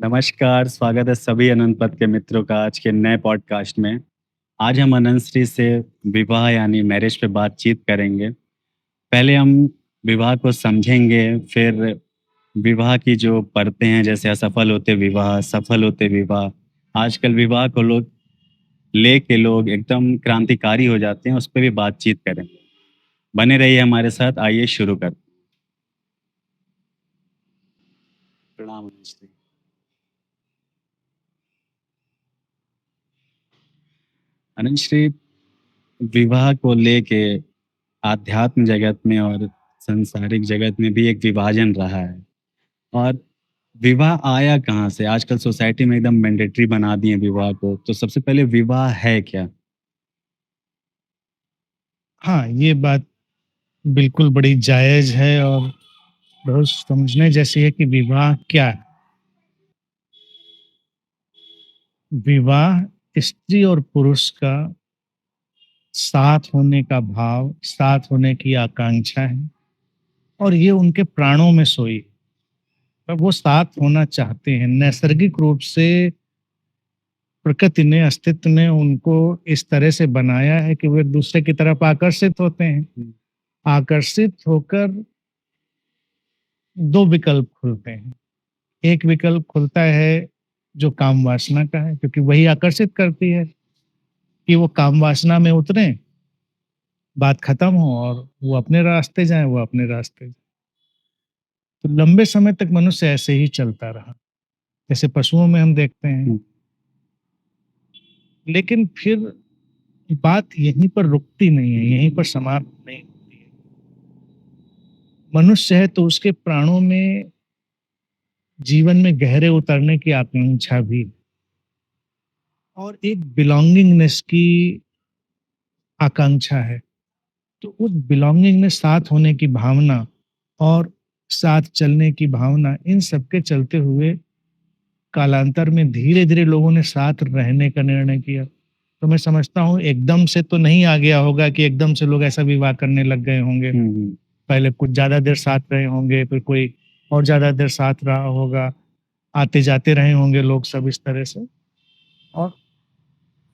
नमस्कार, स्वागत है सभी अनंत पथ के मित्रों का आज के नए पॉडकास्ट में। आज हम अनंत श्री से विवाह यानी मैरिज पे बातचीत करेंगे। पहले हम विवाह को समझेंगे, फिर विवाह की जो परतें हैं जैसे असफल होते विवाह, सफल होते विवाह। आजकल विवाह को लोग एकदम क्रांतिकारी हो जाते हैं, उस पे भी बातचीत करेंगे। बने रहिए हमारे साथ, आइए शुरू करते हैं। प्रणाम अनंत श्री। अनंत श्री, विवाह को लेके आध्यात्म जगत में और सांसारिक जगत में भी एक विभाजन रहा है। और विवाह आया कहाँ से? आजकल सोसाइटी में एकदम मैंडेटरी बना दिए विवाह को। तो सबसे पहले विवाह है क्या? हाँ, ये बात बिल्कुल बड़ी जायज़ है और बहुत समझने जैसी है कि विवाह क्या है? विवाह स्त्री और पुरुष का साथ होने का भाव, साथ होने की आकांक्षा है और ये उनके प्राणों में सोई है। तब वो साथ होना चाहते हैं। नैसर्गिक रूप से प्रकृति ने, अस्तित्व ने उनको इस तरह से बनाया है कि वो एक-दूसरे की तरफ आकर्षित होते हैं। हुँ, आकर्षित होकर 2 विकल्प खुलते हैं। एक विकल्प खुलता है जो काम वासना का है, क्योंकि वही आकर्षित करती है कि वो काम वासना में उतरें, बात खत्म हो और वो अपने रास्ते जाएँ, वो अपने रास्ते जाएँ। तो लंबे समय तक मनुष्य ऐसे ही चलता रहा, जैसे पशुओं में हम देखते हैं। हुँ, लेकिन फिर बात यहीं पर रुकती नहीं है, यहीं पर समाप्त नहीं होती है। मनुष्य है तो उसके प्राणों में जीवन में गहरे उतरने की आकांक्षा भी है और एक बिलॉन्गिंगनेस की आकांक्षा है। तो उस बिलॉन्गिंग में साथ होने की भावना और साथ चलने की भावना, इन सब के चलते हुए कालांतर में धीरे-धीरे लोगों ने साथ रहने का निर्णय किया। तो मैं समझता हूँ एकदम से तो नहीं आ गया होगा कि एकदम से लोग ऐसा विवाह करने लग गए होंगे। हुँ, हुँ। पहले कुछ ज़्यादा देर साथ रहे होंगे, फिर कोई और ज़्यादा देर साथ रहा होगा, आते-जाते रहे होंगे लोग सब इस तरह से। और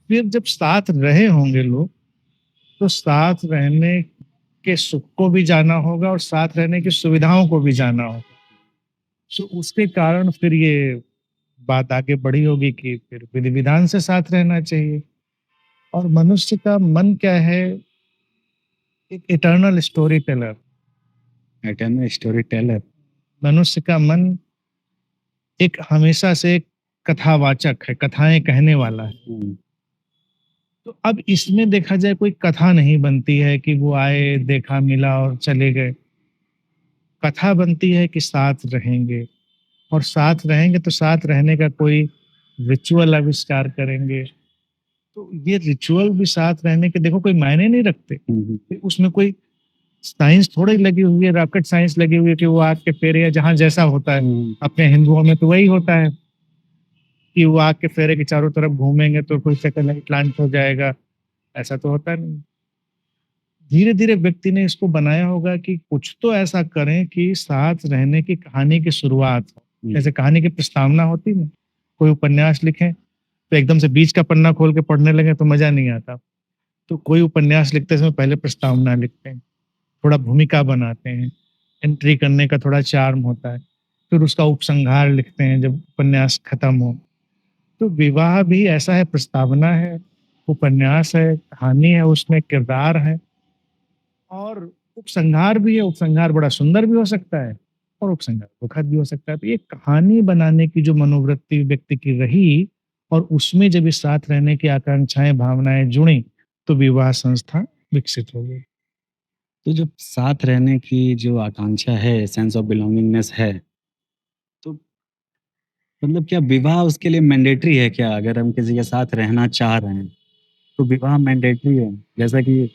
फिर जब साथ रहे होंगे लोग, तो साथ रहने के सुख को भी जाना होगा और साथ रहने की सुविधाओं को भी जाना होगा। सो उसके कारण फिर ये बात आगे बढ़ी होगी कि फिर विधि-विधान से साथ रहना चाहिए। और मनुष्य का मन क्या है, एक eternal story teller. Eternal story teller. मनुष्य का मन एक हमेशा से एक कथावाचक है, कथाएँ कहने वाला है। हुँ, तो अब इसमें देखा जाए कोई कथा नहीं बनती है कि वो आए, देखा, मिला और चले गए। कथा बनती है कि साथ रहेंगे और साथ रहेंगे तो साथ रहने का कोई रिचुअल आविष्कार करेंगे। तो ये रिचुअल भी साथ रहने के देखो कोई मायने नहीं रखते। हुँ, हुँ, उसमें कोई साइंस थोड़ी लगी हुई है, रॉकेट साइंस लगी हुई है कि वो आग के फेरे या जहाँ जैसा होता है। हुँ, अपने हिंदुओं में तो वही होता है कि वो आग के फेरे के चारों तरफ घूमेंगे तो कोई सैटेलाइट लॉन्च हो जाएगा, ऐसा तो होता नहीं। धीरे-धीरे व्यक्ति ने इसको बनाया होगा कि कुछ तो ऐसा करें कि साथ रहने की कहानी की शुरुआत हो। हुँ, जैसे कहानी की प्रस्तावना होती है ना, कोई उपन्यास लिखें, तो एकदम से बीच का पन्ना खोल के पढ़ने लगें तो मज़ा नहीं आता। तो कोई उपन्यास लिखते समय पहले प्रस्तावना लिखते हैं, थोड़ा भूमिका बनाते हैं, एंट्री करने का थोड़ा चार्म होता है। फिर उसका उपसंहार लिखते हैं जब उपन्यास खत्म हो। तो विवाह भी ऐसा है, प्रस्तावना है, उपन्यास है, कहानी है, उसमें किरदार है और उपसंहार भी है। उपसंहार बड़ा सुंदर भी हो सकता है और उपसंहार दुखद भी हो सकता है। तो ये कहानी बनाने की जो मनोवृत्ति व्यक्ति की रही और उसमें जब इस साथ रहने की आकांक्षाएँ, भावनाएँ जुड़ी, तो विवाह संस्था विकसित हो गई। तो जब साथ रहने की जो आकांक्षा है, सेंस ऑफ बिलॉन्गिंगनेस है, तो मतलब क्या विवाह उसके लिए मैंडेटरी है क्या? अगर हम किसी के साथ रहना चाह रहे हैं, तो विवाह मैंडेटरी है? जैसा कि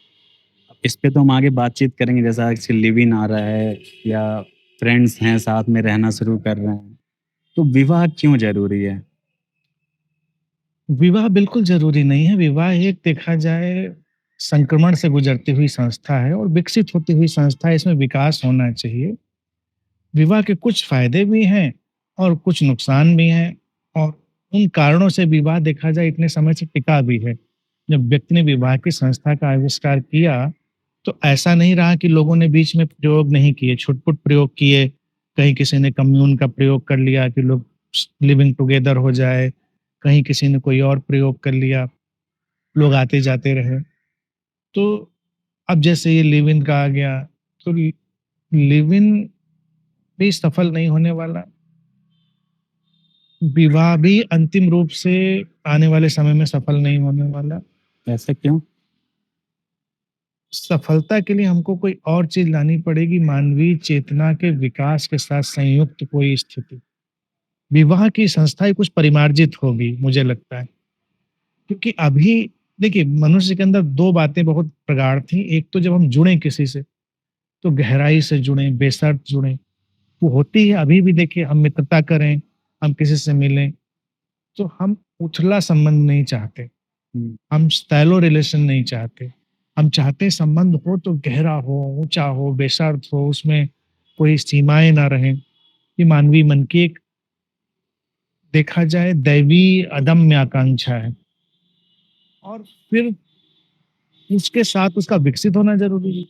इस पे तो हम आगे बातचीत करेंगे, जैसा कि लिव इन आ रहा है या फ्रेंड्स हैं, साथ में रहना शुरू कर रहे हैं। तो विवाह क्यों ज़रूरी है? विवाह बिल्कुल ज़रूरी नहीं है। विवाह एक देखा जाए संक्रमण से गुजरती हुई संस्था है और विकसित होती हुई संस्था है, इसमें विकास होना चाहिए। विवाह के कुछ फ़ायदे भी हैं और कुछ नुकसान भी हैं। और उन कारणों से विवाह देखा जाए इतने समय से टिका भी है। जब व्यक्ति ने विवाह की संस्था का आविष्कार किया, तो ऐसा नहीं रहा कि लोगों ने बीच में प्रयोग नहीं किए, छुट-पुट प्रयोग किए। कहीं किसी ने कम्यून का प्रयोग कर लिया कि लोग लिविंग टुगेदर हो जाए, कहीं किसी ने कोई और प्रयोग कर लिया, लोग आते-जाते रहे। तो अब जैसे ये लिव इन का आ गया, तो लिव इन भी सफल नहीं होने वाला। विवाह भी अंतिम रूप से आने वाले समय में सफल नहीं होने वाला। ऐसा क्यों? सफलता के लिए हमको कोई और चीज़ लानी पड़ेगी, मानवीय चेतना के विकास के साथ संयुक्त कोई स्थिति। विवाह की संस्था ही कुछ परिमार्जित होगी, मुझे लगता है। क्योंकि अभी देखिए, मनुष्य के अंदर 2 बातें बहुत प्रगाढ़ थी। एक तो जब हम जुड़े किसी से, तो गहराई से जुड़े, बेशर्त जुड़े। वो होती है अभी भी। देखिए, हम मित्रता करें, हम किसी से मिलें, तो हम उथला संबंध नहीं चाहते। हुँ, हम शैलो रिलेशन नहीं चाहते। हम चाहते हैं संबंध हो तो गहरा हो, ऊँचा हो, बेशर्त हो, उसमें कोई सीमाएँ ना रहें। ये मानवीय मन की एक, देखा जाए, दैवीय अदम्य आकांक्षा है। और फिर उसके साथ उसका विकसित होना ज़रूरी है।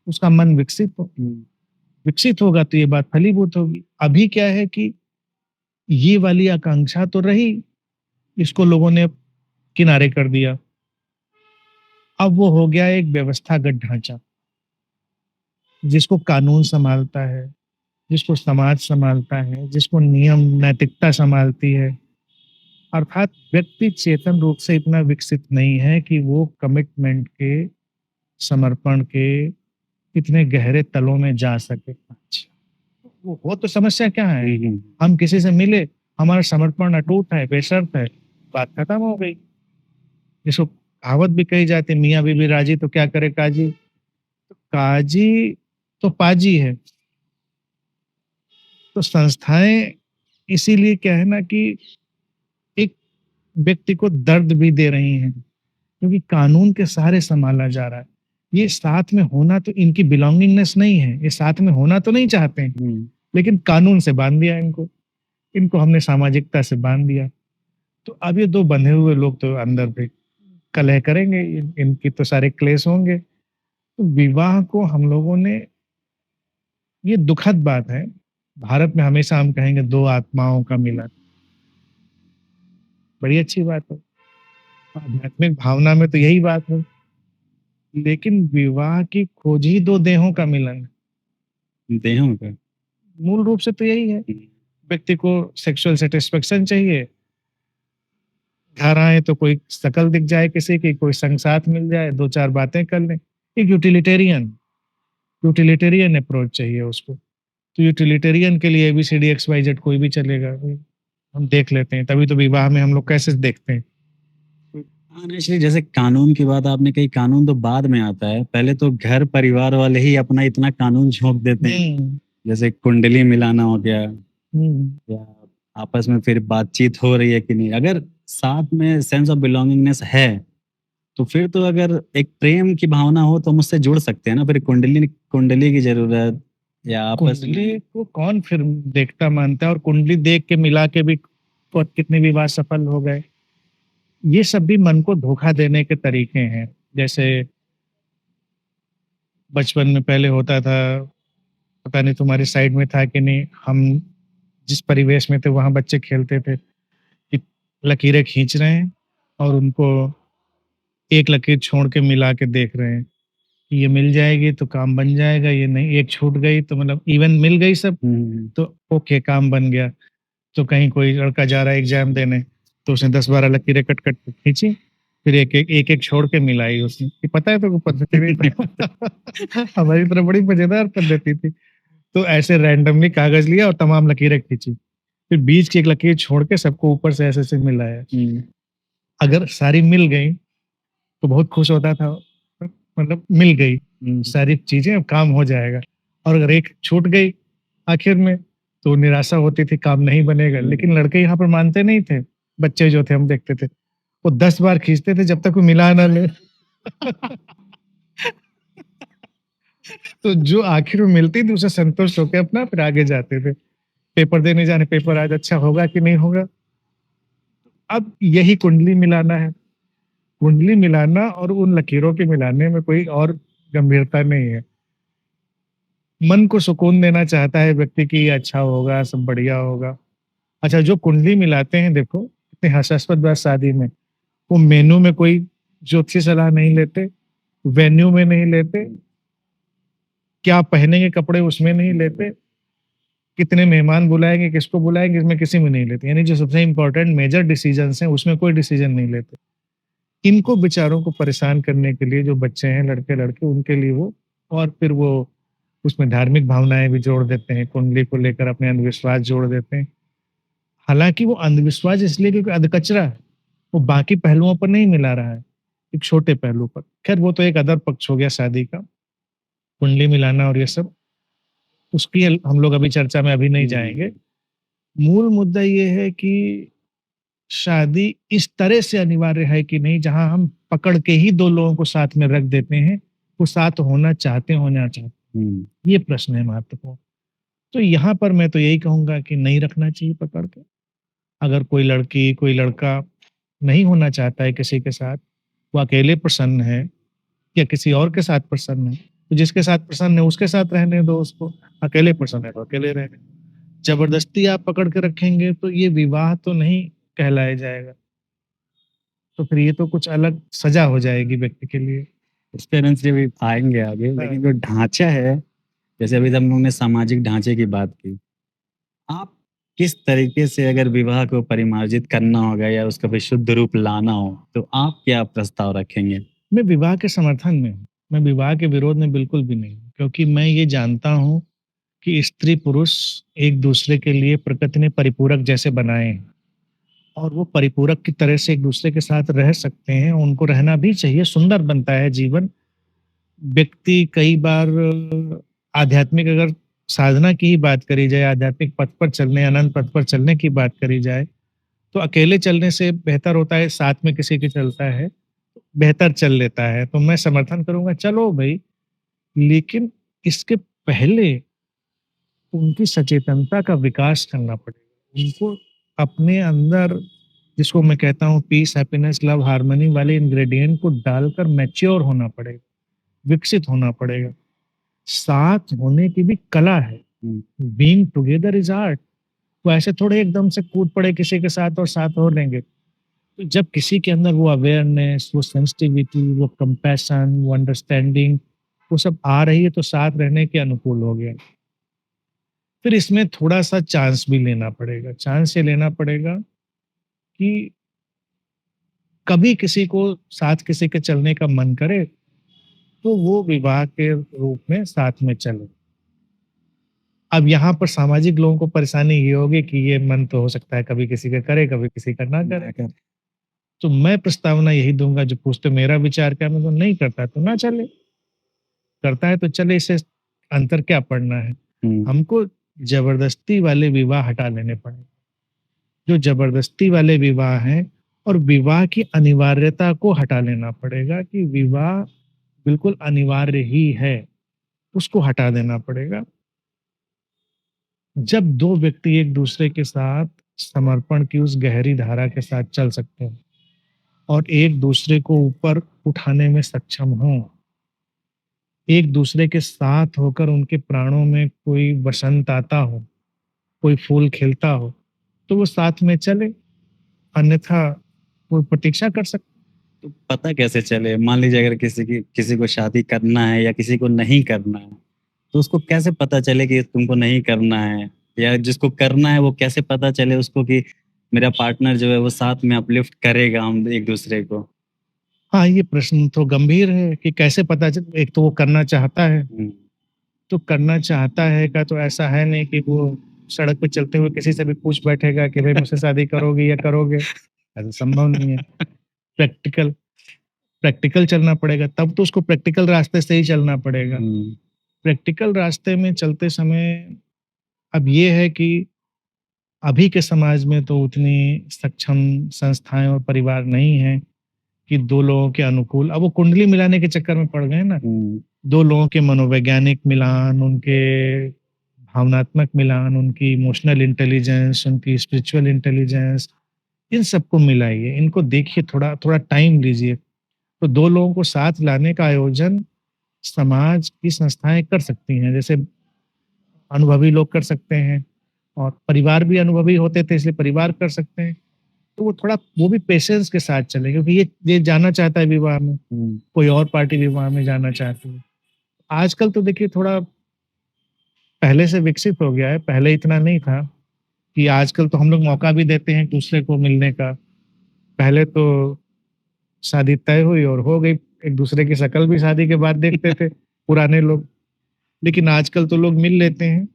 उसका मन विकसित हो, हुँ, विकसित होगा तो ये बात फलीभूत होगी। अभी क्या है कि ये वाली आकांक्षा तो रही, इसको लोगों ने किनारे कर दिया। अब वो हो गया एक व्यवस्थागत ढांचा, जिसको कानून सँभालता है, जिसको समाज सँभालता है, जिसको नियम, नैतिकता सँभालती है। अर्थात व्यक्ति चेतन रूप से इतना विकसित नहीं है कि वो कमिटमेंट के, समर्पण के इतने गहरे तलों में जा सके। अच्छा, वो हो तो समस्या क्या है? हुँ, हुँ। हम किसी से मिले, हमारा समर्पण अटूट है, बेशर्त है, बात खत्म हो गई। जिसको कहावत भी कही जाती है, मियाँ बीबी राजी तो क्या करे काजी। तो काजी तो पाजी है। तो संस्थाएँ इसीलिए क्या है ना कि एक व्यक्ति को दर्द भी दे रही हैं, क्योंकि कानून के सहारे सँभाला जा रहा है। ये साथ में होना तो इनकी बिलॉन्गिंगनेस नहीं है, ये साथ में होना तो नहीं चाहते हैं, हुँ, लेकिन कानून से बाँध दिया इनको, इनको हमने सामाजिकता से बाँध दिया। तो अब ये 2 बंधे हुए लोग तो अंदर पे कलह करेंगे, इनकी तो सारे क्लेश होंगे। तो विवाह को हम लोगों ने, ये दुखद बात है, भारत में हमेशा हम कहेंगे 2 आत्माओं का मिलन, बड़ी अच्छी बात है। आध्यात्मिक भावना में तो यही बात है, लेकिन विवाह की खोज ही 2 देहों का मिलन है। देहों का। मूल रूप से तो यही है, हुँ, व्यक्ति को सेक्सुअल सैटिस्फैक्शन चाहिए, घर आए तो कोई शकल दिख जाए किसी की, कोई संग साथ मिल जाए, 2-4 बातें कर लें। एक यूटिलिटेरियन यूटिलिटेरियन अप्रोच चाहिए उसको। तो यूटिलिटेरियन के लिए एबीसीडी एक्सवाईजेड कोई भी चलेगा, हम देख लेते हैं, तभी तो विवाह में हम लोग कैसे देखते हैं। हाँ, नेचुरली जैसे कानून की बात आपने कही, कानून तो बाद में आता है। पहले तो घर परिवार वाले ही अपना इतना कानून झोंक देते हैं। हुँ, जैसे कुंडली मिलाना हो गया हुँ, या आपस में फिर बातचीत हो रही है कि नहीं। अगर साथ में सेंस ऑफ बिलॉन्गिंगनेस है, तो फिर तो अगर एक प्रेम की भावना हो तो हम उससे जुड़ सकते हैं ना। फिर कुंडली कुंडली की ज़रूरत या आपस कुंडली में को कौन फिर देखता मानता है, और कुंडली देख के मिला के भी कितने विवाह सफल हो गए। ये सब भी मन को धोखा देने के तरीके हैं। जैसे बचपन में पहले होता था, पता नहीं तुम्हारी साइड में था कि नहीं, हम जिस परिवेश में थे वहाँ बच्चे खेलते थे कि लकीरें खींच रहे हैं और उनको एक लकीर छोड़ के मिला के देख रहे हैं कि ये मिल जाएगी तो काम बन जाएगा, ये नहीं, एक छूट गई तो मतलब इवन मिल गई सब, हुँ, तो ओके काम बन गया। तो कहीं कोई लड़का जा रहा है एग्ज़ाम देने, तो उसने 10-12 लकीरें कट-कट के खींची, फिर एक-एक छोड़ के मिलाई उसने, कि पता है तेरे को पद्धति भी हमारी तरफ बड़ी मज़ेदार पद्धति थी। तो ऐसे रैंडमली कागज़ लिया और तमाम लकीरें खींची, फिर बीच की एक लकीर छोड़ के सबको ऊपर से ऐसे-ऐसे मिलाया। हुँ, अगर सारी मिल गई, तो बहुत खुश होता था, मतलब मिल गई हुँ, सारी चीज़ें, अब काम हो जाएगा। और अगर एक छूट गई आखिर में, तो निराशा होती थी, काम नहीं बनेगा। हुँ। लेकिन लड़के यहाँ पर मानते नहीं थे, बच्चे जो थे हम देखते थे, वो 10 बार खींचते थे जब तक कोई मिला ना ले। तो जो आखिर में मिलती थी उससे संतुष्ट होके अपना फिर आगे जाते थे। पेपर देने जाने, पेपर आज अच्छा होगा कि नहीं होगा? अब यही कुंडली मिलाना है। कुंडली मिलाना और उन लकीरों के मिलाने में कोई और गंभीरता नहीं है। मन को सुकून देना चाहता है व्यक्ति कि ये अच्छा होगा, सब बढ़िया होगा। अच्छा, जो कुंडली मिलाते हैं देखो, इतनी हास्यास्पद बात शादी में, वो मेनू में कोई ज्योतिषी सलाह नहीं लेते, वेन्यू में नहीं लेते, क्या पहनेंगे कपड़े उसमें नहीं लेते, कितने मेहमान बुलाएंगे, किसको बुलाएंगे, इसमें किसी में नहीं लेते। यानी जो सबसे इंपॉर्टेंट मेजर डिसीजंस हैं उसमें कोई डिसीजन नहीं लेते। इनको बेचारों को परेशान करने के लिए जो बच्चे हैं, लड़के लड़के, उनके लिए वो, और फिर वो उसमें धार्मिक भावनाएं भी जोड़ देते हैं, कुंडली को लेकर अपने अंधविश्वास जोड़ देते हैं। हालांकि वो अंधविश्वास इसलिए क्योंकि अधकचरा है, वो बाकी पहलुओं पर नहीं मिला रहा है, एक छोटे पहलू पर। खैर वो तो एक अदर पक्ष हो गया शादी का, कुंडली मिलाना और ये सब, उसकी हम लोग अभी चर्चा में अभी नहीं जाएंगे। मूल मुद्दा ये है कि शादी इस तरह से अनिवार्य है कि नहीं, जहां हम पकड़ के ही दो लोगों को साथ में रख देते हैं, वो साथ होना चाहते होना चाहते, ये प्रश्न है महत्वपूर्ण। तो यहाँ पर मैं तो यही कहूंगा कि नहीं रखना चाहिए पकड़ के। अगर कोई लड़की कोई लड़का नहीं होना चाहता है किसी के साथ, वो अकेले प्रसन्न है या किसी और के साथ प्रसन्न है, तो जिसके साथ प्रसन्न है उसके साथ रहने दो उसको। अकेले प्रसन्न है तो अकेले रहने दो। जबरदस्ती आप पकड़ के रखेंगे तो ये विवाह तो नहीं कहलाया जाएगा, तो फिर ये तो कुछ अलग सजा हो जाएगी व्यक्ति के लिए। उस पे अनंत जी भी आएंगे आगे, लेकिन जो ढांचा है, जैसे अभी हम लोगों ने सामाजिक ढांचे की बात की, आप किस तरीके से अगर विवाह को परिमार्जित करना होगा या उसका विशुद्ध रूप लाना हो, तो आप क्या प्रस्ताव रखेंगे? मैं विवाह के समर्थन में हूँ, मैं विवाह के विरोध में बिल्कुल भी नहीं हूँ, क्योंकि मैं ये जानता हूँ कि स्त्री पुरुष एक दूसरे के लिए प्रकृति ने परिपूरक जैसे बनाए हैं, और वो परिपूरक की तरह से एक दूसरे के साथ रह सकते हैं, उनको रहना भी चाहिए, सुंदर बनता है जीवन। व्यक्ति कई बार आध्यात्मिक अगर साधना की ही बात करी जाए, आध्यात्मिक पथ पर चलने, अनंत पथ पर चलने की बात करी जाए, तो अकेले चलने से बेहतर होता है साथ में किसी के चलता है, बेहतर चल लेता है। तो मैं समर्थन करूंगा, चलो भाई, लेकिन इसके पहले उनकी सचेतनता का विकास करना पड़ेगा। उनको अपने अंदर, जिसको मैं कहता हूँ पीस, हैप्पीनेस, लव, हार्मनी वाले इंग्रेडिएंट को डालकर मैच्योर होना पड़ेगा, विकसित होना पड़ेगा। साथ होने की भी कला है, बीइंग टुगेदर इज आर्ट। वो ऐसे थोड़े एकदम से कूद पड़े किसी के साथ और साथ हो लेंगे। तो जब किसी के अंदर वो अवेयरनेस, वो सेंसिटिविटी, वो कंपैशन, वो अंडरस्टैंडिंग, वो सब आ रही है, तो साथ रहने के अनुकूल हो गया। फिर इसमें थोड़ा-सा चांस भी लेना पड़ेगा। चांस ये लेना पड़ेगा कि कभी किसी को साथ किसी के चलने का मन करे, तो वो विवाह के रूप में साथ में चले। अब यहाँ पर सामाजिक लोगों को परेशानी ये होगी कि ये मन तो हो सकता है कभी किसी का करे, कभी किसी का ना करे। तो मैं प्रस्तावना यही दूँगा, जो पूछते मेरा विचार क्या है, मैं नहीं करता तो ना चले, करता है तो चले, इससे अंतर क्या पड़ना है। हमको ज़बरदस्ती वाले विवाह हटा लेने पड़ेंगे। जो ज़बरदस्ती वाले विवाह हैं, और विवाह की अनिवार्यता को हटा लेना पड़ेगा कि विवाह बिल्कुल अनिवार्य ही है, उसको हटा देना पड़ेगा। जब 2 व्यक्ति एक दूसरे के साथ समर्पण की उस गहरी धारा के साथ चल सकते हैं और एक दूसरे को ऊपर उठाने में सक्षम हों, एक दूसरे के साथ होकर उनके प्राणों में कोई वसंत आता हो, कोई फूल खिलता हो, तो वो साथ में चले, अन्यथा वो प्रतीक्षा कर सकते। तो पता कैसे चले? मान लीजिए अगर किसी को शादी करना है या किसी को नहीं करना है, तो उसको कैसे पता चले कि तुमको नहीं करना है? या जिसको करना है वो कैसे पता चले उसको कि मेरा पार्टनर जो है वो साथ में अपलिफ्ट करेगा हम एक दूसरे को? हाँ, ये प्रश्न तो गंभीर है कि कैसे पता चल। एक तो वो करना चाहता है, तो करना चाहता है का तो ऐसा है नहीं कि वो सड़क पे चलते हुए किसी से भी पूछ बैठेगा कि भाई मुझसे शादी करोगे या करोगे, ऐसा संभव नहीं है। प्रैक्टिकल प्रैक्टिकल चलना पड़ेगा, तब तो उसको प्रैक्टिकल रास्ते से ही चलना पड़ेगा। प्रैक्टिकल रास्ते में चलते समय अब ये है कि अभी के समाज में तो उतनी सक्षम संस्थाएं और परिवार नहीं है कि 2 लोगों के अनुकूल, अब वो कुंडली मिलाने के चक्कर में पड़ गए ना। 2 लोगों के मनोवैज्ञानिक मिलान, उनके भावनात्मक मिलान, उनकी इमोशनल इंटेलिजेंस, उनकी स्पिरिचुअल इंटेलिजेंस, इन सबको मिलाइए, इनको देखिए, थोड़ा थोड़ा टाइम लीजिए। तो 2 लोगों को साथ लाने का आयोजन समाज की संस्थाएँ कर सकती हैं। जैसे अनुभवी लोग कर सकते हैं और परिवार भी अनुभवी होते थे इसलिए परिवार कर सकते हैं। तो वो थोड़ा वो भी पेशेंस के साथ चलें, क्योंकि ये जाना चाहता है विवाह में, हुँ, कोई और पार्टी विवाह में जाना चाहती है। आजकल तो देखिए थोड़ा पहले से विकसित हो गया है, पहले इतना नहीं था कि आजकल तो हम लोग मौका भी देते हैं दूसरे को मिलने का। पहले तो शादी तय हुई और हो गई, एक-दूसरे की शक्ल भी शादी के बाद देखते थे पुराने लोग। लेकिन आजकल तो लोग मिल लेते हैं,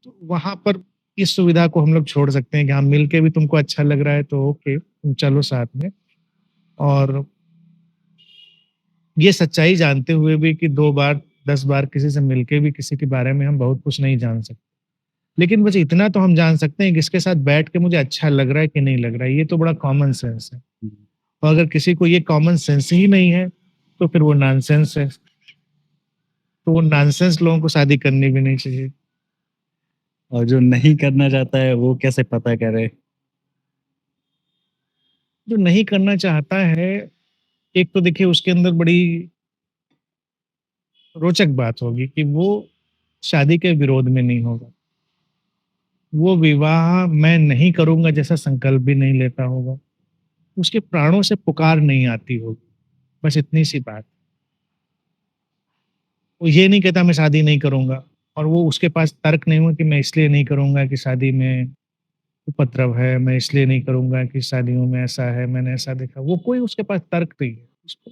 तो वहाँ पर इस सुविधा को हम लोग छोड़ सकते हैं कि हाँ, मिल के भी तुमको अच्छा लग रहा है तो ओके, तुम चलो साथ में। और ये सच्चाई जानते हुए भी कि 2 बार, 10 बार किसी से मिलके भी किसी के बारे में हम बहुत कुछ नहीं जान सकते। लेकिन बस इतना तो हम जान सकते हैं कि इसके साथ बैठ के मुझे अच्छा लग रहा है कि नहीं लग रहा है, ये तो बड़ा कॉमन सेंस है। हुँ। और अगर किसी को ये कॉमन सेंस ही नहीं है, तो फिर वो नॉनसेंस है। तो वो नॉनसेंस लोगों को शादी करनी भी नहीं चाहिए। और जो नहीं करना चाहता है वो कैसे पता करे? जो नहीं करना चाहता है, एक तो देखिए उसके अंदर बड़ी रोचक बात होगी कि वो शादी के विरोध में नहीं होगा। वो विवाह मैं नहीं करूँगा जैसा संकल्प भी नहीं लेता होगा। उसके प्राणों से पुकार नहीं आती होगी। बस इतनी सी बात। वो ये नहीं कहता मैं शादी नहीं करूँगा और वो उसके पास तर्क नहीं हुआ कि मैं इसलिए नहीं करूँगा कि शादी में उपद्रव है, मैं इसलिए नहीं करूँगा कि शादियों में ऐसा है, मैंने ऐसा देखा। वो कोई उसके पास तर्क नहीं है। उसको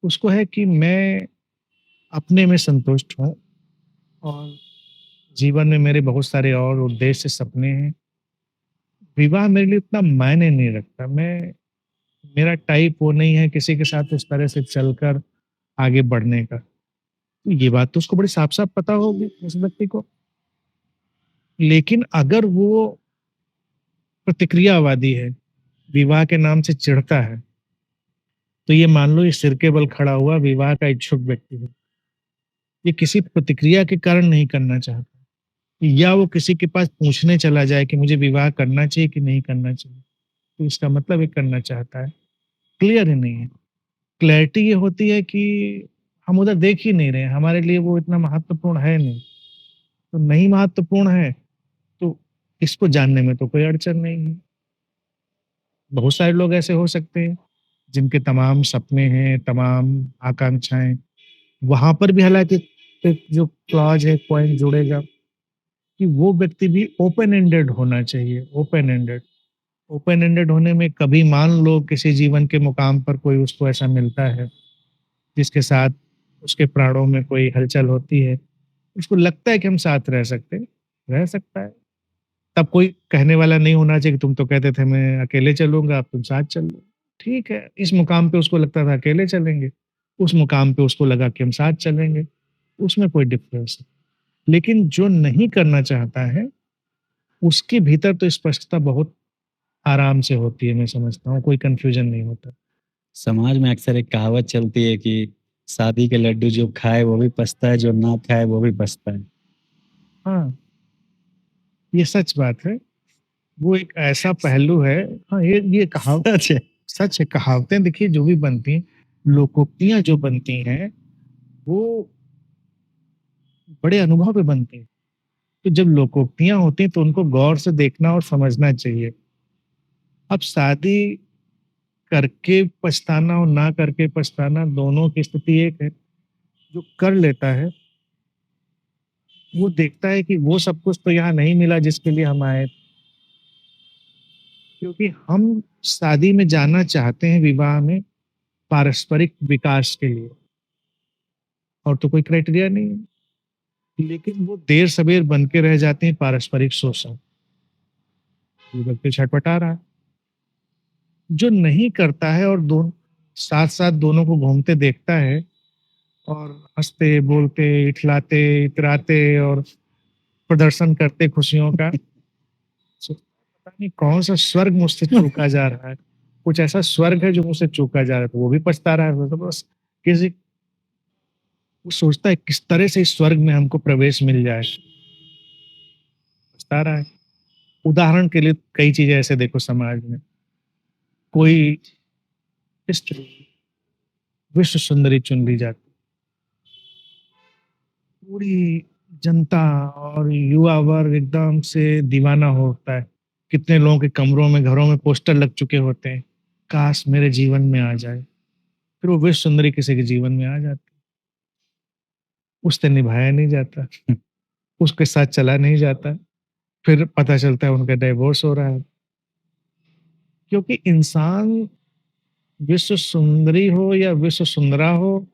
उसको है कि मैं अपने में संतुष्ट हूँ और जीवन में मेरे बहुत सारे और उद्देश्य, सपने हैं। विवाह मेरे लिए उतना मायने नहीं रखता। मेरा टाइप वो नहीं है किसी के साथ उस तरह से चलकर आगे बढ़ने का। तो ये बात तो उसको बड़ी साफ-साफ पता होगी उस व्यक्ति को। लेकिन अगर वो प्रतिक्रियावादी है, विवाह के नाम से चिढ़ता है, तो ये मान लो ये सिर के बल खड़ा हुआ विवाह का इच्छुक व्यक्ति है। ये किसी प्रतिक्रिया के कारण नहीं करना चाहता, या वो किसी के पास पूछने चला जाए कि मुझे विवाह करना चाहिए कि नहीं करना चाहिए, तो इसका मतलब ये करना चाहता है। क्लियर ही नहीं है। क्लैरिटी ये होती है कि हम उधर देख ही नहीं रहे हैं, हमारे लिए वो इतना महत्वपूर्ण है नहीं। तो नहीं महत्वपूर्ण है, तो इसको जानने में तो कोई अड़चन नहीं है। बहुत सारे लोग ऐसे हो सकते हैं, जिनके तमाम सपने हैं, तमाम आकांक्षाएँ, वहाँ पर भी हालाँकि एक जो क्लॉज़ है, पॉइंट जुड़ेगा कि वो व्यक्ति भी ओपन एंडेड होना चाहिए, ओपन एंडेड। ओपन एंडेड होने में कभी मान लो किसी जीवन के मुकाम पर कोई उसको ऐसा मिलता है, जिसके साथ उसके प्राणों में कोई हलचल होती है, उसको लगता है कि हम साथ रह सकते हैं, रह सकता है। तब कोई कहने वाला नहीं होना चाहिए कि तुम तो कहते थे मैं अकेले चलूँगा, अब तुम साथ चल लो। ठीक है, इस मुकाम पे उसको लगता था अकेले चलेंगे, उस मुकाम पे उसको लगा कि हम साथ चलेंगे, उसमें कोई डिफरेंस नहीं। लेकिन जो नहीं करना चाहता है, उसके भीतर तो स्पष्टता बहुत आराम से होती है, मैं समझता हूँ, कोई कन्फ्यूजन नहीं होता। समाज में अक्सर एक कहावत चलती है कि शादी के लड्डू जो खाए वो भी पछता है, जो ना खाए वो भी पछता है। हाँ, ये सच बात है। वो एक ऐसा पहलू है। हाँ, ये सच है। सच है, कहावतें देखिए जो भी बनती हैं, लोकोक्तियाँ जो बनती हैं, वो बड़े अनुभव पे बनती हैं। तो जब लोकोक्तियाँ होती हैं तो उनको गौर से देखना और समझना चाहिए। अब शादी करके पछताना और ना करके पछताना दोनों की स्थिति एक है। जो कर लेता है, वो देखता है कि वो सब कुछ तो यहाँ नहीं मिला जिसके लिए हम आए। क्योंकि हम शादी में जाना चाहते हैं, विवाह में, पारस्परिक विकास के लिए, और तो कोई क्राइटेरिया नहीं है। लेकिन वो देर-सबेर बन के रह जाते हैं पारस्परिक शोषण। ये व्यक्ति छटपटा रहा है। जो नहीं करता है और साथ-साथ दोनों को घूमते देखता है और हँसते, बोलते, इठलाते, इतराते और प्रदर्शन करते खुशियों का, सो पता नहीं कौन-सा स्वर्ग मुझसे चूका जा रहा है। कुछ ऐसा स्वर्ग है जो मुझसे चूका जा रहा है, तो वो भी पछता रहा है। वो तो बस किसी वो सोचता है किस तरह से इस स्वर्ग में हमको प्रवेश मिल जाए, पछता रहा है। उदाहरण के लिए कई चीज़ें ऐसे देखो समाज में। कोई स्त्री विश्व सुंदरी चुन ली जाती, पूरी जनता और युवा वर्ग एकदम से दीवाना होता है। कितने लोगों के कमरों में, घरों में पोस्टर लग चुके होते हैं, काश मेरे जीवन में आ जाए। फिर वो विश्व सुंदरी किसी के जीवन में आ जाती, उससे निभाया नहीं जाता, उसके साथ चला नहीं जाता, फिर पता चलता है उनका डिवोर्स हो रहा है। क्योंकि इंसान विश्व सुंदरी हो या विश्व सुंदरा हो,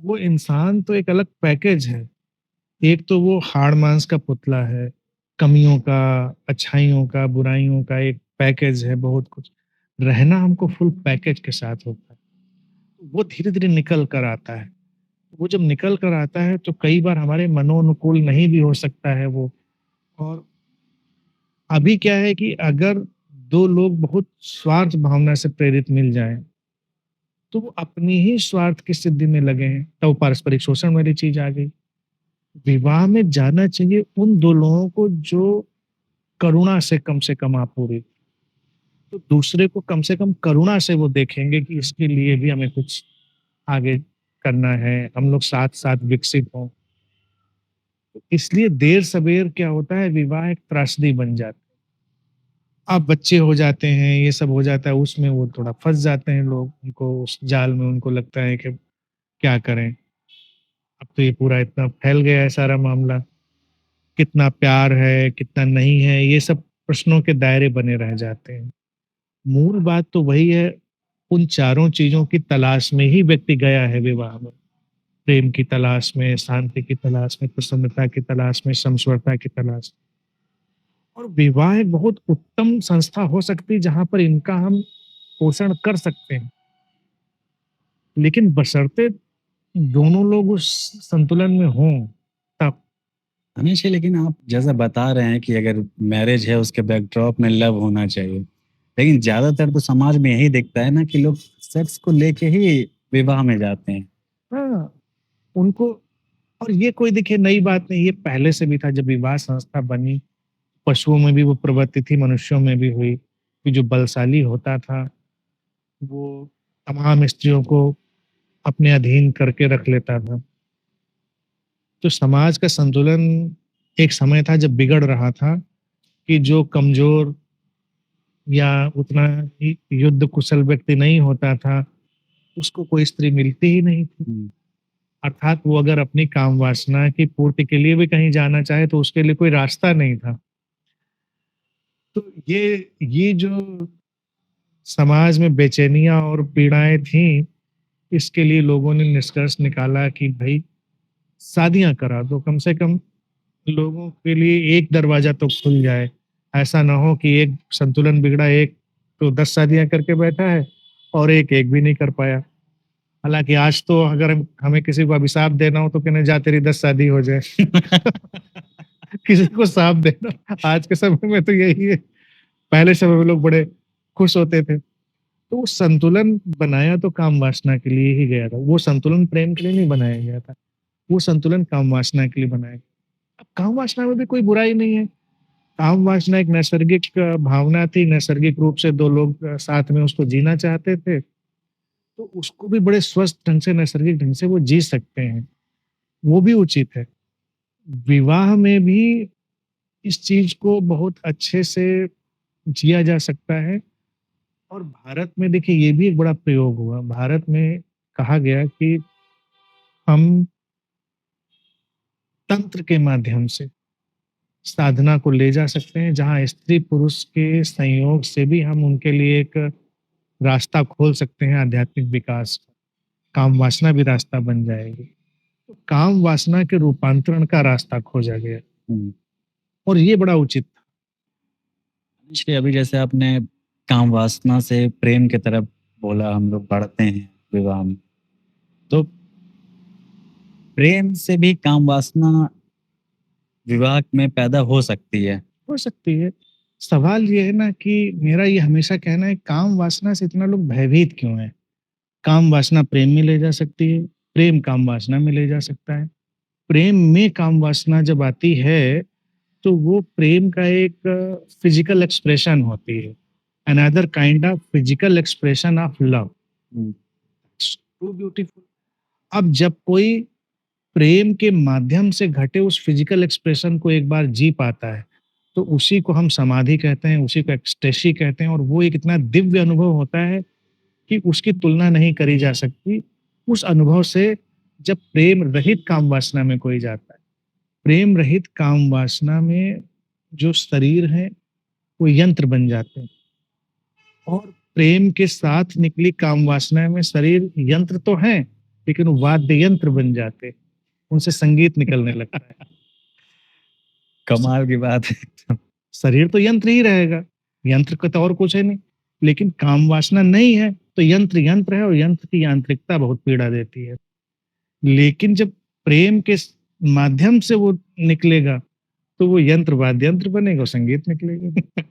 वो इंसान तो एक अलग पैकेज है। एक तो वो हाड़ मांस का पुतला है, कमियों का, अच्छाइयों का, बुराइयों का एक पैकेज है, बहुत कुछ। रहना हमको फुल पैकेज के साथ होता है। वो धीरे-धीरे निकल कर आता है। वो जब निकल कर आता है तो कई बार हमारे मनोनुकूल नहीं भी हो सकता है वो। और अभी क्या है कि अगर 2 लोग बहुत स्वार्थ भावना से प्रेरित मिल जाएँ, तो वो अपनी ही स्वार्थ की सिद्धि में लगे हैं, तो वो पारस्परिक शोषण वाली चीज़ आ गई। विवाह में जाना चाहिए उन 2 लोगों को जो करुणा से कम आपूर्ति, तो दूसरे को कम से कम करुणा से वो देखेंगे कि इसके लिए भी हमें कुछ आगे करना है, हम लोग साथ-साथ विकसित हों। तो इसलिए देर-सबेर क्या होता है, विवाह एक त्रासदी बन जाता है। अब बच्चे हो जाते हैं, ये सब हो जाता है, उसमें वो थोड़ा फँस जाते हैं लोग, उनको उस जाल में उनको लगता है कि क्या करें? अब तो ये पूरा इतना फैल गया है सारा मामला, कितना प्यार है, कितना नहीं है, ये सब प्रश्नों के दायरे बने रह जाते हैं। मूल बात तो वही है, उन चारों चीज़ों की तलाश में ही व्यक्ति गया है विवाह में। प्रेम की तलाश में, शांति की तलाश में, प्रसन्नता की तलाश में, समस्वरता की तलाश में। और विवाह एक बहुत उत्तम संस्था हो सकती है जहाँ पर इनका हम पोषण कर सकते हैं। लेकिन बशर्ते दोनों लोग उस संतुलन में हों, तब। हमेशा लेकिन आप जैसा बता रहे हैं कि अगर मैरिज है उसके बैकड्रॉप में लव होना चाहिए। लेकिन ज़्यादातर तो समाज में यही दिखता है ना कि लोग सेक्स को लेके ही विवाह में जाते हैं। हाँ, उनको। और ये कोई देखिए नई बात नहीं, ये पहले से भी था जब विवाह संस्था बनी, पशुओं में भी वो प्रवृत्ति थी, मनुष्यों में भी हुई, कि जो बलशाली होता था, वो तमाम स्त्रियों को अपने अधीन करके रख लेता था। तो समाज का संतुलन एक समय था जब बिगड़ रहा था, कि जो कमज़ोर या उतना ही युद्ध कुशल व्यक्ति नहीं होता था, उसको कोई स्त्री मिलती ही नहीं थी। हुँ, अर्थात वो अगर अपनी काम वासना की पूर्ति के लिए भी कहीं जाना चाहे तो उसके लिए कोई रास्ता नहीं था। तो ये जो समाज में बेचैनियाँ और पीड़ाएँ थीं, इसके लिए लोगों ने निष्कर्ष निकाला कि भई शादियाँ करा दो, कम से कम लोगों के लिए एक दरवाज़ा तो खुल जाए। ऐसा ना हो कि एक संतुलन बिगड़ा, एक तो 10 शादियाँ करके बैठा है और एक भी नहीं कर पाया। हालाँकि आज तो अगर हमें किसी को अभिशाप देना हो तो कहना जा तेरी 10 शादी हो जाए। किसी को शाप देना आज के समय में तो यही है। पहले समय में लोग बड़े खुश होते थे। तो वो संतुलन बनाया तो काम वासना के लिए ही गया था। वो संतुलन प्रेम के लिए नहीं बनाया गया था। वो संतुलन काम वासना के लिए बनाया गया। अब काम वासना में भी कोई बुराई नहीं है। काम वासना एक नैसर्गिक भावना थी, नैसर्गिक रूप से 2 लोग साथ में उसको जीना चाहते थे, तो उसको भी बड़े स्वस्थ ढंग से, नैसर्गिक ढंग से वो जी सकते हैं, वो भी उचित है। विवाह में भी इस चीज़ को बहुत अच्छे से जिया जा सकता है। और भारत में देखिए ये भी एक बड़ा प्रयोग हुआ। भारत में कहा गया कि हम तंत्र के माध्यम से साधना को ले जा सकते हैं, जहाँ स्त्री-पुरुष के संयोग से भी हम उनके लिए एक रास्ता खोल सकते हैं आध्यात्मिक विकास का। काम वासना भी रास्ता बन जाएगी। तो काम वासना के रूपांतरण का रास्ता खोजा गया हुँ। और ये बड़ा उचित था। इसलिए अभी जैसे आपने काम वासना से प्रेम की तरफ बोला हम लोग बढ़ते हैं विवाह में। तो प्रेम से भी काम वासना विवाह में पैदा हो सकती है। हो सकती है। सवाल ये है ना कि मेरा ये हमेशा कहना है, काम वासना से इतना लोग भयभीत क्यों हैं? काम वासना प्रेम में ले जा सकती है, प्रेम काम वासना में ले जा सकता है। प्रेम में काम वासना जब आती है, तो वो प्रेम का एक फिज़िकल एक्सप्रेशन होती है। another kind of physical expression of love. Hmm, Too beautiful. अब जब कोई प्रेम के माध्यम से घटे उस फिजिकल एक्सप्रेशन को एक बार जी पाता है, तो उसी को हम समाधि कहते हैं, उसी को एक्सटेसी कहते हैं, और वो एक इतना दिव्य अनुभव होता है कि उसकी तुलना नहीं करी जा सकती। उस अनुभव से जब प्रेम रहित काम वासना में कोई जाता है, प्रेम रहित काम वासना में जो शरीर है, वो यंत्र बन जाते हैं, और प्रेम के साथ निकली काम वासना में शरीर यंत्र तो हैं, लेकिन वो वाद्य यंत्र बन जाते हैं, उनसे संगीत निकलने लगता है। कमाल की बात है। शरीर तो यंत्र ही रहेगा, यंत्र का तो और कुछ है नहीं, लेकिन काम वासना नहीं है, तो यंत्र यंत्र है, और यंत्र की यांत्रिकता बहुत पीड़ा देती है। लेकिन जब प्रेम के माध्यम से वो निकलेगा, तो वो यंत्र वाद्य यंत्र बनेगा और संगीत निकलेगा।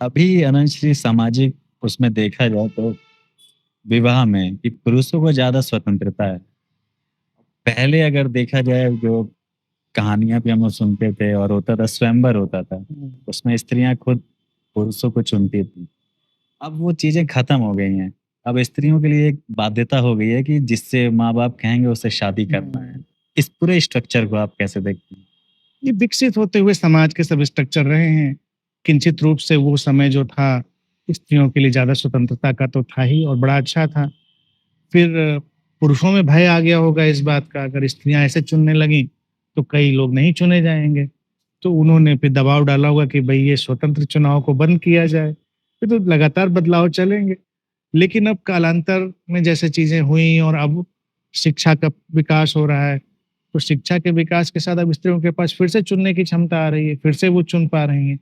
अभी अनंत सामाजिक उसमें देखा जाए तो विवाह में कि पुरुषों को ज़्यादा स्वतंत्रता है। पहले अगर देखा जाए जो कहानियाँ भी हम लोग सुनते थे और होता था स्वयंवर होता था, उसमें स्त्रियाँ खुद पुरुषों को चुनती थी। अब वो चीज़ें खत्म हो गई हैं। अब स्त्रियों के लिए एक बाध्यता हो गई है कि जिससे माँ-बाप कहेंगे उससे शादी करना है। इस पूरे स्ट्रक्चर को आप कैसे देखते हैं? ये विकसित होते हुए समाज के सब स्ट्रक्चर रहे हैं। किंचित रूप से वो समय जो था, स्त्रियों के लिए ज़्यादा स्वतंत्रता का तो था ही, और बड़ा अच्छा था। फिर पुरुषों में भय आ गया होगा इस बात का, अगर स्त्रियाँ ऐसे चुनने लगीं, तो कई लोग नहीं चुने जाएँगे। तो उन्होंने फिर दबाव डाला होगा कि भई ये स्वतंत्र चुनाव को बंद किया जाए। फिर तो लगातार बदलाव चलेंगे। लेकिन अब कालांतर में जैसे चीज़ें हुई, और अब शिक्षा का विकास हो रहा है, तो शिक्षा के विकास के साथ अब स्त्रियों के पास फिर से चुनने की क्षमता आ रही है, फिर से वो चुन पा रही हैं।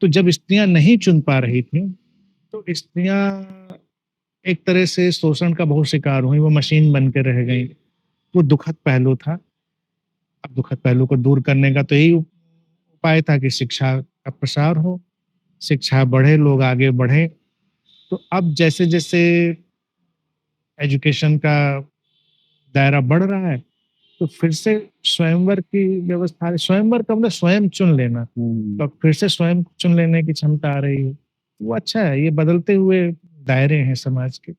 तो जब स्त्रियाँ नहीं चुन पा रही थीं, तो स्त्रियाँ एक तरह से शोषण का बहुत शिकार हुई, वो मशीन बन के रह गईं। वो दुखद पहलू था। अब दुखद पहलू को दूर करने का तो यही उपाय था कि शिक्षा का प्रसार हो, शिक्षा बढ़े, लोग आगे बढ़ें। तो अब जैसे-जैसे एजुकेशन का दायरा बढ़ रहा है, तो फिर से स्वयंवर की व्यवस्था है। स्वयंवर का मतलब स्वयं चुन लेना, तो अब फिर से स्वयं चुन लेने की क्षमता आ रही है। वो अच्छा है, ये बदलते हुए दायरे हैं समाज के।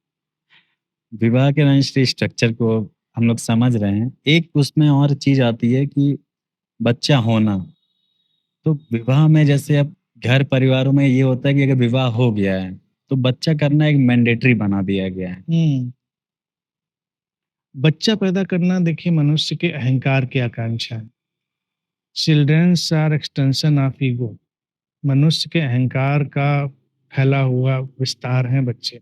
विवाह के रजिस्ट्री स्ट्रक्चर को हम लोग समझ रहे हैं। एक उसमें और चीज़ आती है कि बच्चा होना। तो विवाह में जैसे अब घर परिवारों में ये होता है कि अगर विवाह हो गया है, तो बच्चा करना एक मैंडेटरी बना दिया गया है। हुँ। बच्चा पैदा करना देखिए मनुष्य के अहंकार की आकांक्षा है। Childrens are extension of ego. मनुष्य के अहंकार का फैला हुआ विस्तार हैं बच्चे।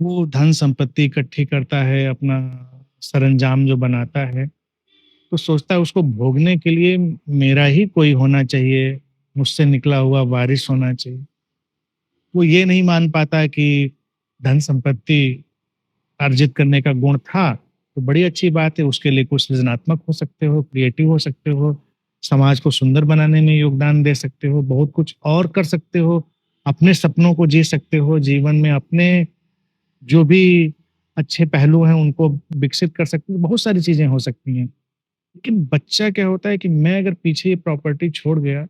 वो धन संपत्ति इकट्ठी करता है, अपना सरंजाम जो बनाता है, तो सोचता है उसको भोगने के लिए मेरा ही कोई होना चाहिए, मुझसे निकला हुआ वारिस होना चाहिए। वो ये नहीं मान पाता कि धन संपत्ति अर्जित करने का गुण था, तो बड़ी अच्छी बात है, उसके लिए कुछ सृजनात्मक हो सकते हो, क्रिएटिव हो सकते हो, समाज को सुंदर बनाने में योगदान दे सकते हो, बहुत कुछ और कर सकते हो, अपने सपनों को जी सकते हो, जीवन में अपने जो भी अच्छे पहलू हैं उनको विकसित कर सकते हो, बहुत सारी चीज़ें हो सकती हैं। लेकिन बच्चा क्या होता है कि मैं अगर पीछे ये प्रॉपर्टी छोड़ गया,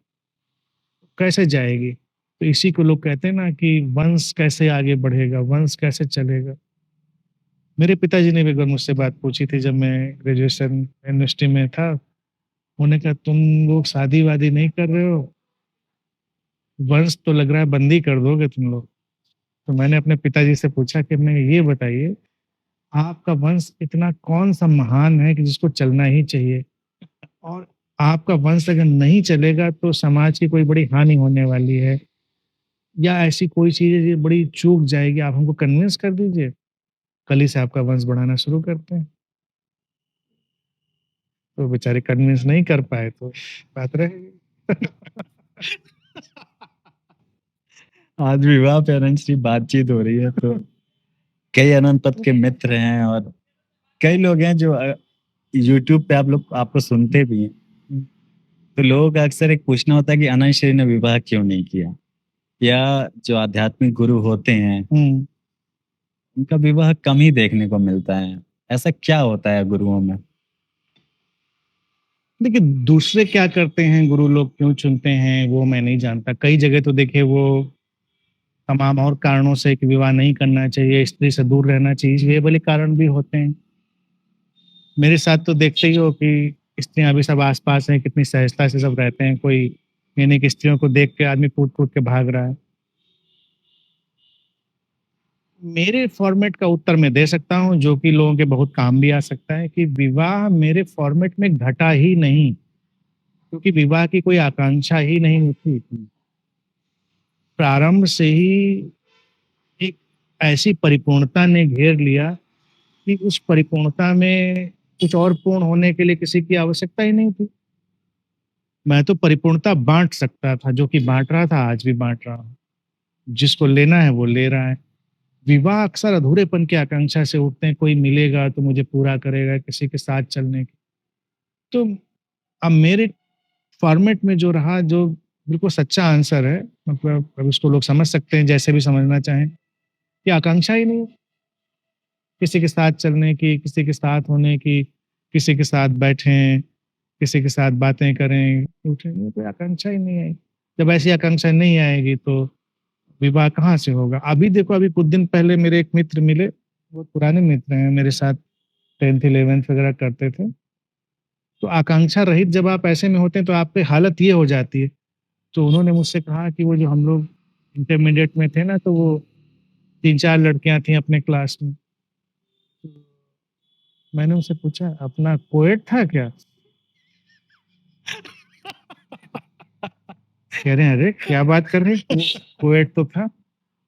तो कैसे जाएगी? तो इसी को लोग कहते हैं ना कि वंश कैसे आगे बढ़ेगा, वंश कैसे चलेगा? मेरे पिताजी ने भी एक बार मुझसे बात पूछी थी जब मैं ग्रेजुएशन यूनिवर्सिटी में था। उन्होंने कहा, "तुम लोग शादी-वादी नहीं कर रहे हो, वंश तो लग रहा है बंद ही कर दोगे तुम लोग।" तो मैंने अपने पिताजी से पूछा कि मैं ये बताइए, आपका वंश इतना कौन-सा महान है कि जिसको चलना ही चाहिए? और आपका वंश अगर नहीं चलेगा तो समाज की कोई बड़ी हानि होने वाली है, या ऐसी कोई चीज़ है जो बड़ी चूक जाएगी, आप हमको कन्विंस कर दीजिए, कल ही से आपका वंश बढ़ाना शुरू करते हैं। तो बेचारे कन्विंस नहीं कर पाए तो बात रह गई। आज विवाह पे अनंत जी बातचीत हो रही है तो कई अनंत पथ के मित्र हैं और कई लोग हैं जो यूट्यूब पे आप लोग आपको सुनते भी हैं। तो लोगों का अक्सर एक पूछना होता है कि अनंत श्री ने विवाह क्यों नहीं किया? या जो आध्यात्मिक गुरु होते हैं, हुँ। उनका विवाह कम ही देखने को मिलता है। ऐसा क्या होता है गुरुओं में? देखिए, दूसरे क्या करते हैं, गुरु लोग क्यों चुनते हैं, वो मैं नहीं जानता। कई जगह तो देखिए वो तमाम और कारणों से कि विवाह नहीं करना चाहिए, स्त्री से दूर रहना चाहिए, ये वाले कारण भी होते हैं। मेरे साथ तो देखते ही हो कि स्त्रियाँ भी सब आस-पास हैं, कितनी सहजता से सब रहते हैं। कोई ये नहीं कि स्त्रियों को देख के आदमी कूद-कूद के भाग रहा है। मेरे फॉर्मेट का उत्तर मैं दे सकता हूँ, जो कि लोगों के बहुत काम भी आ सकता है कि विवाह मेरे फॉर्मेट में घटा ही नहीं, क्योंकि विवाह की कोई आकांक्षा ही नहीं होती। प्रारंभ से ही एक ऐसी परिपूर्णता ने घेर लिया कि उस परिपूर्णता में कुछ और पूर्ण होने के लिए किसी की आवश्यकता ही नहीं थी। मैं तो परिपूर्णता बाँट सकता था, जो कि बाँट रहा था, आज भी बाँट रहा हूँ। जिसको लेना है वो ले रहा है। विवाह अक्सर अधूरेपन की आकांक्षा से उठते हैं, कोई मिलेगा तो मुझे पूरा करेगा, किसी के साथ चलने की। तो अब मेरे फॉर्मेट में जो रहा, जो बिल्कुल सच्चा आंसर है, मतलब अब उसको लोग समझ सकते हैं जैसे भी समझना चाहें, कि आकांक्षा ही नहीं है किसी के साथ चलने की, किसी के साथ होने की, किसी के साथ बैठें, किसी के साथ बातें करें, उठें, ये कोई आकांक्षा ही नहीं आई। जब ऐसी आकांक्षा नहीं आएगी तो विवाह कहाँ से होगा? अभी देखो, अभी कुछ दिन पहले मेरे एक मित्र मिले, बहुत पुराने मित्र हैं, मेरे साथ 10th 11th वगैरह करते थे। तो आकांक्षा रहित जब आप ऐसे में होते हैं तो आप पे हालत ये हो जाती है। तो उन्होंने मुझसे कहा कि वो जो हम लोग इंटरमीडिएट में थे ना, तो वो 3-4 लड़कियाँ थीं अपने क्लास में। तो मैंने उनसे पूछा, अपना कोएड था क्या? कह रहे हैं, अरे क्या बात कर रहे हैं? कोएड तो था।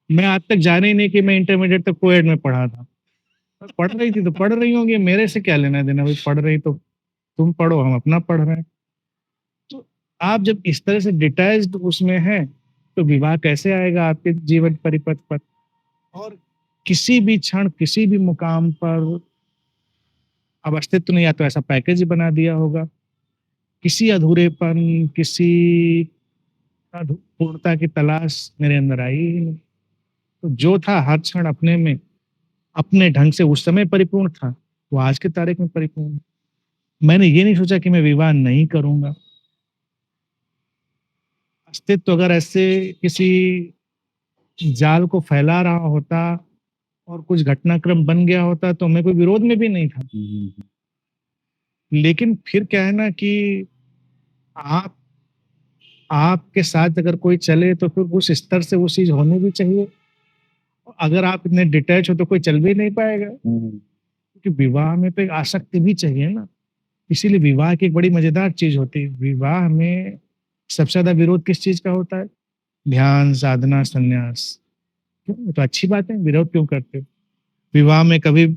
मैं आज तक जाना ही नहीं कि मैं इंटरमीडिएट तक कोएड में पढ़ा था। पढ़ रही थी तो पढ़ रही होंगी, मेरे से क्या लेना-देना, भई पढ़ रही तो तुम पढ़ो, हम अपना पढ़ रहे हैं। तो आप जब इस तरह से डिटैच्ड उसमें हैं, तो विवाह कैसे आएगा आपके जीवन परिपथ पर? और किसी भी क्षण, किसी भी मुकाम पर अब अस्तित्व नहीं, या तो ऐसा पैकेज ही बना दिया होगा, किसी अधूरेपन, किसी पूर्णता की तलाश मेरे अंदर आई ही नहीं। तो जो था हर क्षण अपने में, अपने ढंग से उस समय परिपूर्ण था, वो आज की तारीख में परिपूर्ण है। मैंने ये नहीं सोचा कि मैं विवाह नहीं करूँगा। अस्तित्व अगर ऐसे किसी जाल को फैला रहा होता और कुछ घटनाक्रम बन गया होता, तो मैं कोई विरोध में भी नहीं था। लेकिन फिर क्या है ना कि आप आपके साथ अगर कोई चले तो फिर उस स्तर से वो चीज़ होनी भी चाहिए। अगर आप इतने डिटैच हो तो कोई चल भी नहीं पाएगा, क्योंकि विवाह में तो एक आसक्ति भी चाहिए ना। इसीलिए विवाह की एक बड़ी मज़ेदार चीज़ होती है। विवाह में सबसे ज़्यादा विरोध किस चीज़ का होता है? ध्यान, साधना, संन्यास। क्यों? ये तो अच्छी बात है, विरोध क्यों करते हो? विवाह में कभी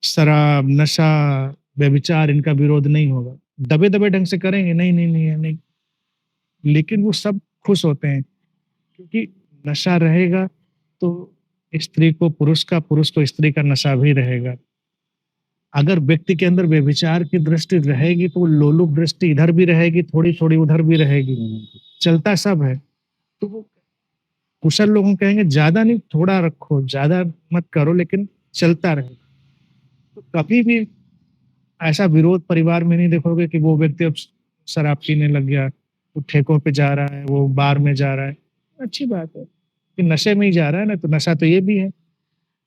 शराब, नशा, व्यभिचार, इनका विरोध नहीं होगा। दबे-दबे ढंग से करेंगे, नहीं, नहीं, नहीं, नहीं। लेकिन वो सब खुश होते हैं, क्योंकि नशा रहेगा तो स्त्री को पुरुष का, पुरुष को स्त्री का नशा भी रहेगा। अगर व्यक्ति के अंदर व्यभिचार की दृष्टि रहेगी तो वो लोलुप दृष्टि इधर भी रहेगी, थोड़ी-थोड़ी उधर भी रहेगी। चलता सब है। तो वो कुशल लोग कहेंगे ज़्यादा नहीं, थोड़ा रखो, ज़्यादा मत करो, लेकिन चलता रहे। तो कभी भी ऐसा विरोध परिवार में नहीं देखोगे कि वो व्यक्ति अब शराब पीने लग गया, वो ठेकों पे जा रहा है, वो बार में जा रहा है। अच्छी बात है कि नशे में ही जा रहा है ना, तो नशा तो ये भी है।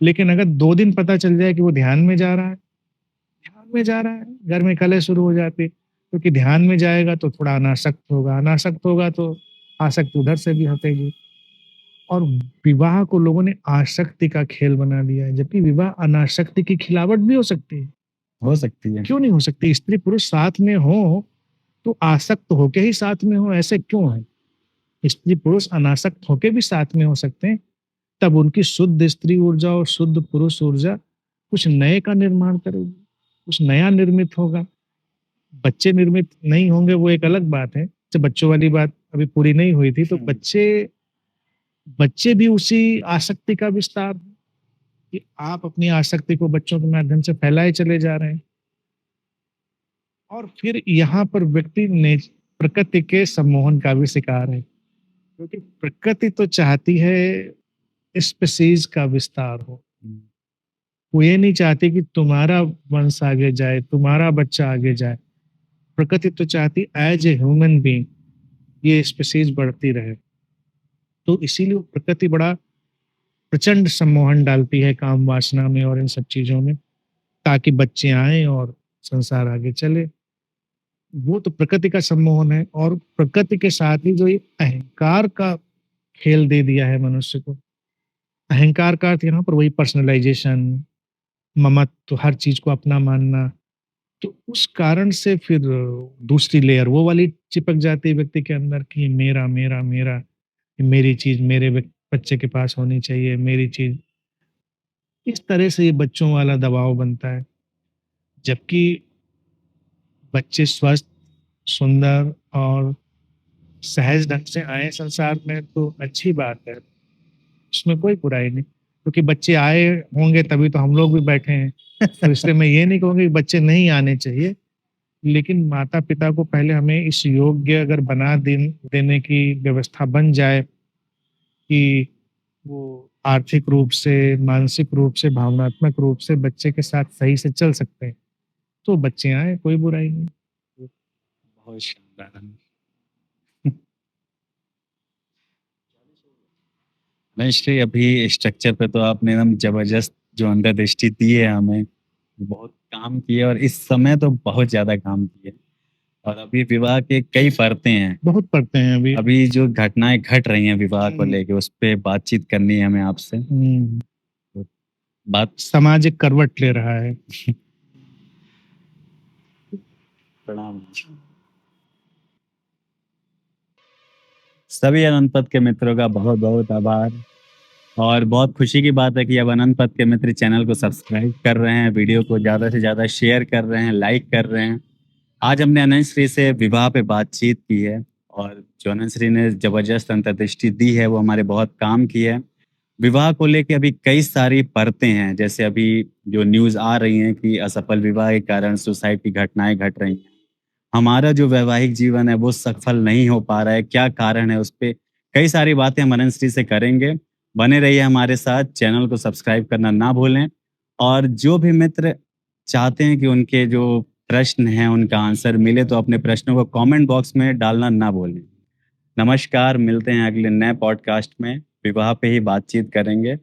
लेकिन अगर 2 दिन पता चल जाए कि वो ध्यान में जा रहा है, ध्यान में जा रहा है, घर में कलह शुरू हो जाती है, क्योंकि ध्यान में जाएगा तो थोड़ा अनासक्त होगा तो आसक्त उधर से भी हटेगी। और विवाह को लोगों ने आसक्ति का खेल बना दिया है, जबकि विवाह अनासक्ति की खिलावट भी हो सकती है। हो सकती है। क्यों नहीं हो सकती? स्त्री-पुरुष साथ में हों, तो आसक्त होके ही साथ में हों, ऐसे क्यों है? स्त्री-पुरुष अनासक्त होके भी साथ में हो सकते हैं, तब उनकी शुद्ध स्त्री ऊर्जा और शुद्ध पुरुष ऊर्जा कुछ नए का निर्माण करेगी, कुछ नया निर्मित होगा। बच्चे निर्मित नहीं होंगे वो एक अलग बात है। जब बच्चों वाली बात अभी पूरी नहीं हुई थी, तो बच्चे बच्चे भी उसी आसक्ति का विस्तार हैं, कि आप अपनी आसक्ति को बच्चों के माध्यम से फैलाए चले जा रहे हैं। और फिर यहाँ पर व्यक्ति ने प्रकृति के सम्मोहन का भी शिकार है, क्योंकि प्रकृति तो चाहती है स्पीशीज का विस्तार हो। वो ये नहीं चाहती कि तुम्हारा वंश आगे जाए, तुम्हारा बच्चा आगे जाए। प्रकृति तो चाहती एज ए ह्यूमन बीइंग ये स्पीशीज बढ़ती रहे। तो इसीलिए वो प्रकृति बड़ा प्रचंड सम्मोहन डालती है काम वासना में और इन सब चीज़ों में, ताकि बच्चे आएँ और संसार आगे चले। वो तो प्रकृति का सम्मोहन है और प्रकृति के साथ ही जो ये अहंकार का खेल दे दिया है मनुष्य को। अहंकार का अर्थ यहाँ पर वही पर्सनलाइज़ेशन, ममत्व, हर चीज़ को अपना मानना। तो उस कारण से फिर दूसरी लेयर वो वाली चिपक जाती है व्यक्ति के अंदर कि मेरा, मेरा, मेरा, ये मेरी चीज़ मेरे बच्चे के पास होनी चाहिए, मेरी चीज़। इस तरह से ये बच्चों वाला दबाव बनता है। जबकि बच्चे स्वस्थ, सुंदर और सहज ढंग से आए संसार में तो अच्छी बात है, उसमें कोई बुराई नहीं। क्योंकि बच्चे आए होंगे तभी तो हम लोग भी बैठे हैं। तो इसलिए मैं ये नहीं कहूँगा कि बच्चे नहीं आने चाहिए, लेकिन माता-पिता को पहले हमें इस योग्य अगर बना देने की व्यवस्था बन जाए कि वो आर्थिक रूप से, मानसिक रूप से, भावनात्मक रूप से बच्चे के साथ सही से चल सकते हैं, तो बच्चे आएँ, कोई बुराई नहीं। बहुत शानदार। नहीं, अभी स्ट्रक्चर पे तो आपने एकदम ज़बरदस्त जो अंतर्दृष्टि दी है हमें, बहुत काम की है और इस समय तो बहुत ज़्यादा काम की है। और अभी विवाह के कई परतें हैं। बहुत पढ़ते हैं अभी। अभी जो घटनाएँ घट रही हैं विवाह को हुँ। लेके, उस पे बातचीत करनी है हमें आपसे। हुँ। तो बात समाज एक करवट ले रहा है। प्रणाम। सभी अनंत पथ के मित्रों का बहुत-बहुत आभार और बहुत खुशी की बात है कि अब अनंत पथ के मित्र चैनल को सब्सक्राइब कर रहे हैं, वीडियो को ज़्यादा से ज़्यादा शेयर कर रहे हैं, लाइक कर रहे हैं। आज हमने अनंत श्री से विवाह पे बातचीत की है और जो अनंत श्री ने ज़बरदस्त अंतर्दृष्टि दी है, वो हमारे बहुत काम की है। विवाह को लेके अभी कई सारी परतें हैं, जैसे अभी जो न्यूज़ आ रही हैं कि असफल विवाह के कारण सुसाइड की घटनाएँ घट रही हैं। हमारा जो वैवाहिक जीवन है वो सफल नहीं हो पा रहा है, क्या कारण है? उस पे कई सारी बातें हम अनंत श्री से करेंगे। बने रहिए हमारे साथ, चैनल को सब्सक्राइब करना ना भूलें और जो भी मित्र चाहते हैं कि उनके जो प्रश्न हैं उनका आंसर मिले तो अपने प्रश्नों को कमेंट बॉक्स में डालना ना भूलें। नमस्कार, मिलते हैं अगले नए पॉडकास्ट में, विवाह पे ही बातचीत करेंगे।